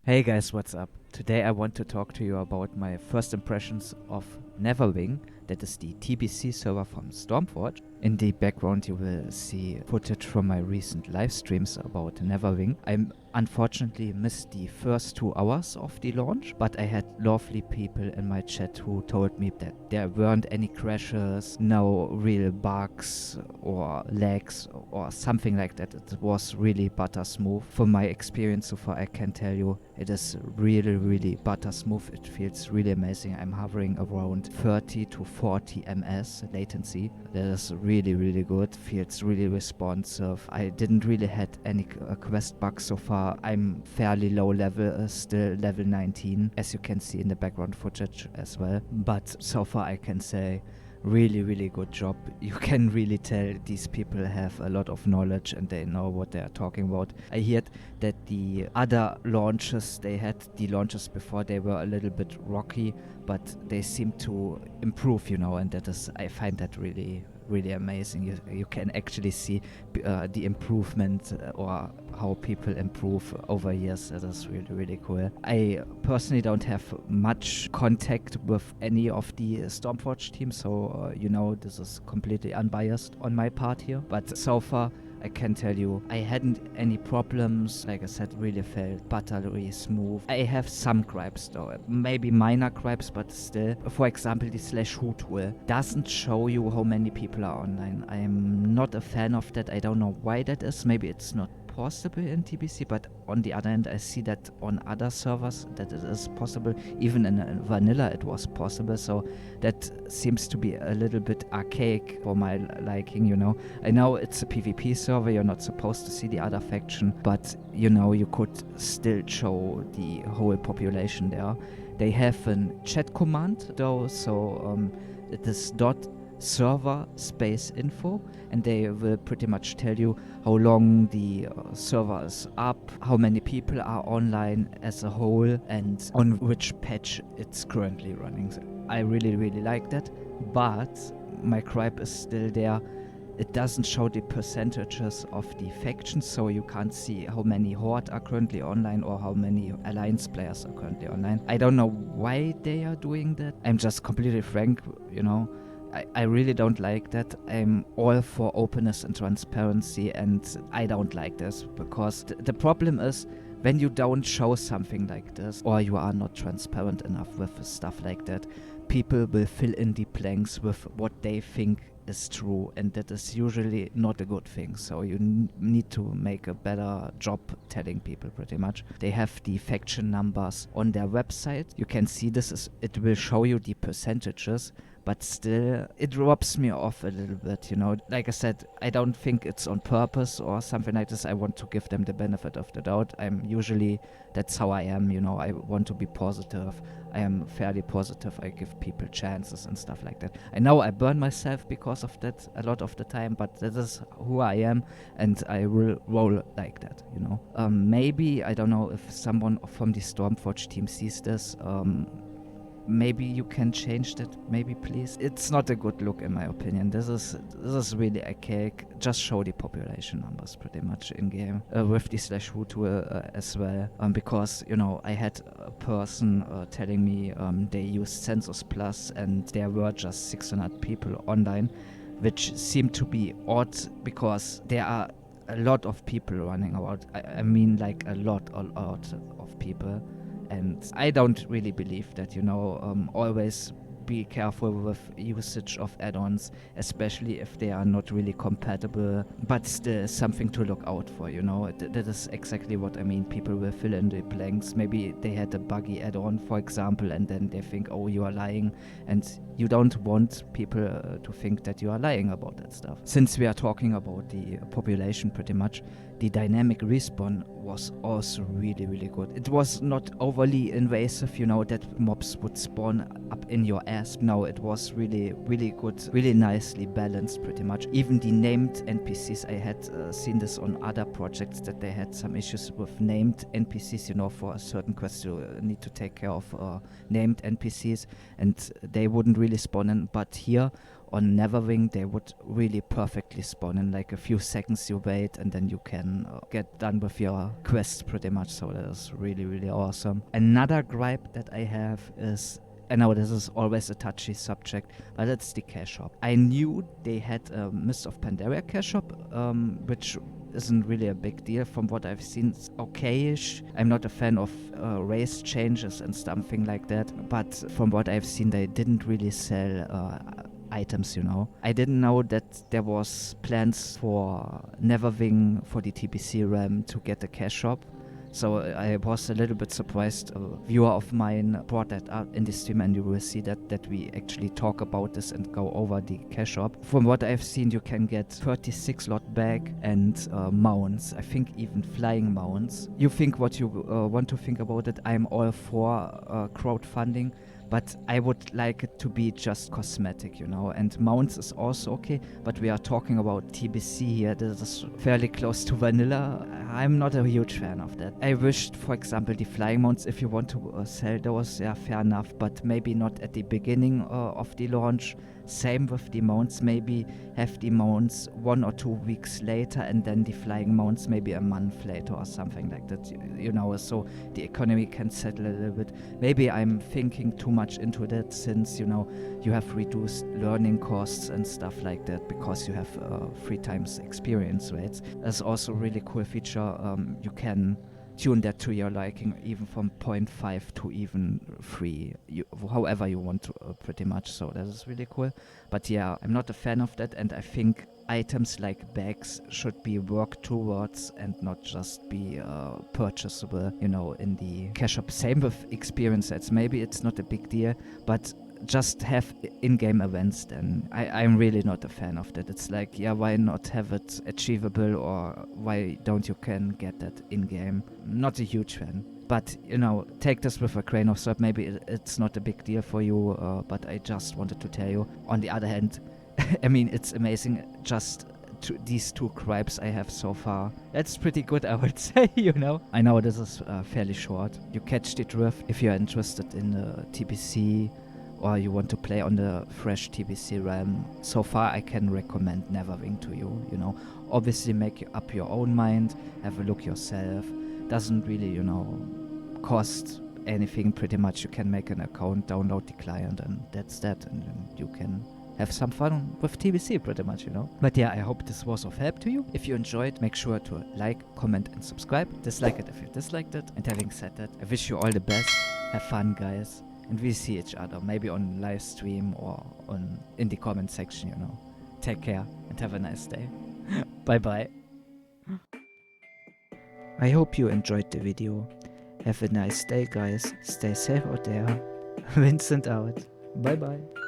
Hey guys, what's up? Today I want to talk to you about my first impressions of Netherwing, that is the TBC server from Stormforge. In the background you will see footage from my recent live streams about Netherwing. I unfortunately missed the first 2 hours of the launch, but I had lovely people in my chat who told me that there weren't any crashes, no real bugs or lags or something like that. It was really butter smooth. From my experience so far, I can tell you it is really butter smooth. It feels really amazing. I'm hovering around 30 to 40 ms latency. That is really good. Feels really responsive. I didn't really had any quest bugs so far. I'm fairly low level, still level 19, as you can see in the background footage as well. But so far I can say really good job. You can really tell these people have a lot of knowledge and they know what they are talking about. I heard that the other launches they had, the launches before, they were a little bit rocky, but they seem to improve, and that is, I find that really amazing. You can actually see the improvement or how people improve over years. That is really cool. I personally don't have much contact with any of the Stormforge teams, so this is completely unbiased on my part here. But so far I can tell you I hadn't any problems. Like I said, really felt buttery smooth. I have some gripes though, maybe minor gripes, but still. For example, the /who tool doesn't show you how many people are online. I am not a fan of that. I don't know why that is. Maybe it's not possible in TBC, but on the other hand I see that on other servers that it is possible. Even in vanilla it was possible, so that seems to be a little bit archaic for my liking. I know it's a PvP server, you're not supposed to see the other faction, but you could still show the whole population there. They have a chat command though, so it is server space info, and they will pretty much tell you how long the server is up, how many people are online as a whole, and on which patch it's currently running. So I really like that, but my gripe is still there. It doesn't show the percentages of the factions, so you can't see how many Horde are currently online or how many Alliance players are currently online. I don't know why they are doing that. I'm just completely frank, I really don't like that. I'm all for openness and transparency, and I don't like this because the problem is when you don't show something like this or you are not transparent enough with stuff like that, people will fill in the blanks with what they think is true, and that is usually not a good thing. So you need to make a better job telling people pretty much. They have the faction numbers on their website. You can see it will show you the percentages, but still it rubs me off a little bit. Like I said, I don't think it's on purpose or something like this. I want to give them the benefit of the doubt. That's how I am. I want to be positive. I am fairly positive. I give people chances and stuff like that. I know I burn myself because of that a lot of the time, but that is who I am, and I will roll like that. Maybe, I don't know if someone from the Stormforge team sees this. Maybe you can change that, maybe please. It's not a good look in my opinion. This is really archaic. Just show the population numbers pretty much in game with the /who tool as well, because I had a person telling me they used Census Plus and there were just 600 people online, which seemed to be odd because there are a lot of people running about. I mean, like a lot of people. And I don't really believe that, always be careful with usage of add-ons, especially if they are not really compatible, but still something to look out for. That is exactly what I mean. People will fill in the blanks. Maybe they had a buggy add-on, for example, and then they think, oh, you are lying, and you don't want people to think that you are lying about that stuff. Since we are talking about the population pretty much, the dynamic respawn was also really good. It was not overly invasive, that mobs would spawn up in your ass. No, it was really good, really nicely balanced pretty much. Even the named NPCs, I had seen this on other projects that they had some issues with named NPCs, for a certain quest you need to take care of named NPCs, and they wouldn't really spawn in. But here on Netherwing, they would really perfectly spawn. In like a few seconds you wait and then you can get done with your quest pretty much. So that is really, really awesome. Another gripe that I have is, I know this is always a touchy subject, but it's the cash shop. I knew they had a Mist of Pandaria cash shop, which isn't really a big deal. From what I've seen, it's okay-ish. I'm not a fan of race changes and something like that, but from what I've seen, they didn't really sell items, you know. I didn't know that there was plans for Neverwing for the TBC realm to get a cash shop. So I was a little bit surprised. A viewer of mine brought that up in the stream, and you will see that we actually talk about this and go over the cash shop. From what I've seen, you can get 36 lot bag and mounts. I think even flying mounts. You think what you want to think about it. I'm all for crowdfunding, but I would like it to be just cosmetic, you know. And mounts is also okay, but we are talking about TBC here. This is fairly close to vanilla. I'm not a huge fan of that. I wished, for example, the flying mounts, if you want to sell those, yeah, fair enough, but maybe not at the beginning of the launch. Same with the mounts, maybe have the mounts 1 or 2 weeks later and then the flying mounts maybe a month later or something like that, you know, so the economy can settle a little bit. Maybe I'm thinking too much into that, since, you know, you have reduced learning costs and stuff like that because you have 3 times experience rates. That's also a really cool feature. You can tune that to your liking, even from 0.5 to even 3, however you want to, pretty much. So that is really cool. But yeah, I'm not a fan of that, and I think items like bags should be worked towards and not just be purchasable, you know, in the cash shop. Same with experience sets. Maybe it's not a big deal, but just have in-game events then. I'm really not a fan of that. It's like, yeah, why not have it achievable, or why don't you can get that in-game? Not a huge fan. But, you know, take this with a grain of salt. Maybe it's not a big deal for you, but I just wanted to tell you. On the other hand, I mean, it's amazing. Just these 2 gripes I have so far. That's pretty good, I would say, you know. I know this is fairly short. You catch the drift. If you're interested in the TBC, or you want to play on the fresh TBC realm, so far I can recommend Neverwing to you, you know. Obviously make up your own mind, have a look yourself. Doesn't really, you know, cost anything pretty much. You can make an account, download the client, and that's that, and then you can have some fun with TBC pretty much, you know. But yeah, I hope this was of help to you. If you enjoyed, make sure to like, comment and subscribe. Dislike it if you disliked it. And having said that, I wish you all the best. Have fun, guys. And we see each other, maybe on live stream or in the comment section, you know. Take care and have a nice day. Bye bye. I hope you enjoyed the video. Have a nice day, guys. Stay safe out there. Vincent out. Bye bye.